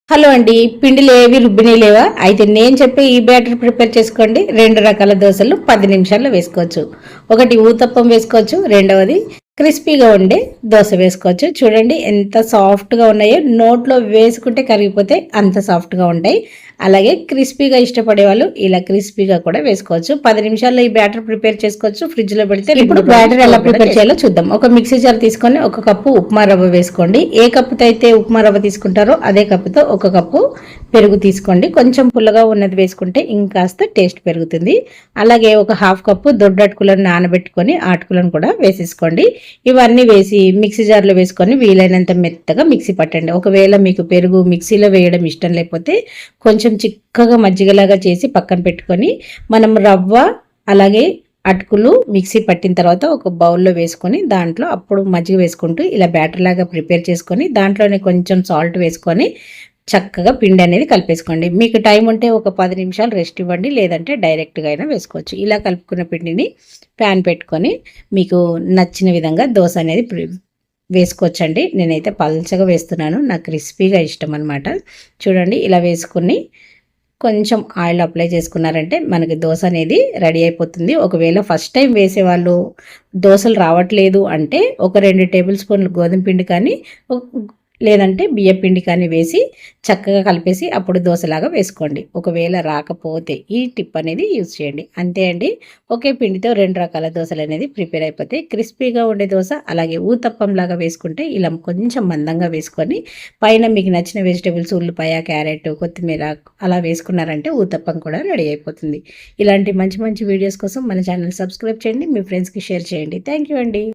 Hello అండి. పిండిలు ఏవి రుబ్బినవి లేవా? అయితే నేను చెప్పే ఈ బ్యాటర్ ప్రిపేర్ చేసుకోండి. 2 రకాల దోసలు 10 నిమిషాల్లో వేసుకోవచ్చు. ఒకటి ఊతప్పం వేసుకోవచ్చు. రెండవది క్రిస్పీగా ఉండే దోస వేసుకోవచ్చు. చూడండి ఎంత సాఫ్ట్గా ఉన్నాయో, నోట్లో వేసుకుంటే కరిగిపోతే అంత సాఫ్ట్గా ఉంటాయి. అలాగే క్రిస్పీగా ఇష్టపడే వాళ్ళు ఇలా క్రిస్పీగా కూడా వేసుకోవచ్చు. 10 నిమిషాల్లో ఈ బ్యాటర్ ప్రిపేర్ చేసుకోవచ్చు. ఫ్రిడ్జ్లో పెడితే ఇప్పుడు బ్యాటర్ ఎలా ప్రిపేర్ చేయాలో చూద్దాం. ఒక మిక్సీ జార్ తీసుకొని 1 కప్పు ఉప్మా రవ్వ వేసుకోండి. ఏ కప్పుతో అయితే ఉప్మా రవ్వ తీసుకుంటారో అదే కప్పుతో 1 కప్పు పెరుగు తీసుకోండి. కొంచెం పుల్లగా ఉన్నది వేసుకుంటే ఇంకాస్త టేస్ట్ పెరుగుతుంది. అలాగే ఒక 1/2 కప్పు దొడ్డు అటుకులను నానబెట్టుకొని అటుకులను కూడా వేసేసుకోండి. ఇవన్నీ వేసి మిక్సీ జార్లో వేసుకొని వీలైనంత మెత్తగా మిక్సీ పట్టండి. ఒకవేళ మీకు పెరుగు మిక్సీలో వేయడం ఇష్టం లేకపోతే కొంచెం చిక్కగా మజ్జిగలాగా చేసి పక్కన పెట్టుకొని మనం రవ్వ అలాగే అటుకులు మిక్సీ పట్టిన తర్వాత ఒక బౌల్లో వేసుకొని దాంట్లో అప్పుడు మజ్జిగ వేసుకుంటూ ఇలా బ్యాటర్ లాగా ప్రిపేర్ చేసుకొని దాంట్లోనే కొంచెం సాల్ట్ వేసుకొని చక్కగా పిండి అనేది కలిపేసుకోండి. మీకు టైం ఉంటే ఒక 10 నిమిషాలు రెస్ట్ ఇవ్వండి, లేదంటే డైరెక్ట్గా అయినా వేసుకోవచ్చు. ఇలా కలుపుకున్న పిండిని ప్యాన్ పెట్టుకొని మీకు నచ్చిన విధంగా దోశ అనేది వేసుకోవచ్చండి. నేనైతే పల్చగా వేస్తున్నాను, నాకు క్రిస్పీగా ఇష్టం అనమాట. చూడండి ఇలా వేసుకుని కొంచెం ఆయిల్ అప్లై చేసుకున్నారంటే మనకి దోశ అనేది రెడీ అయిపోతుంది. ఒకవేళ ఫస్ట్ టైం వేసేవాళ్ళు దోశలు రావట్లేదు అంటే ఒక 2 టేబుల్ స్పూన్లు గోధుమ పిండి కానీ లేదంటే బియ్యం పిండి కానీ వేసి చక్కగా కలిపేసి అప్పుడు దోశలాగా వేసుకోండి. ఒకవేళ రాకపోతే ఈ టిప్ అనేది యూజ్ చేయండి. అంతే అండి. ఒకే పిండితో 2 రకాల దోశలు అనేది ప్రిపేర్ అయిపోతాయి. క్రిస్పీగా ఉండే దోశ అలాగే ఊతప్పంలాగా వేసుకుంటే ఇలా కొంచెం మందంగా వేసుకొని పైన మీకు నచ్చిన వెజిటేబుల్స్ ఉల్లిపాయ, క్యారెట్, కొత్తిమీర అలా వేసుకున్నారంటే ఊతప్పం కూడా రెడీ అయిపోతుంది. ఇలాంటి మంచి మంచి వీడియోస్ కోసం మన ఛానల్ సబ్స్క్రైబ్ చేయండి, మీ ఫ్రెండ్స్కి షేర్ చేయండి. థ్యాంక్ యూ అండి.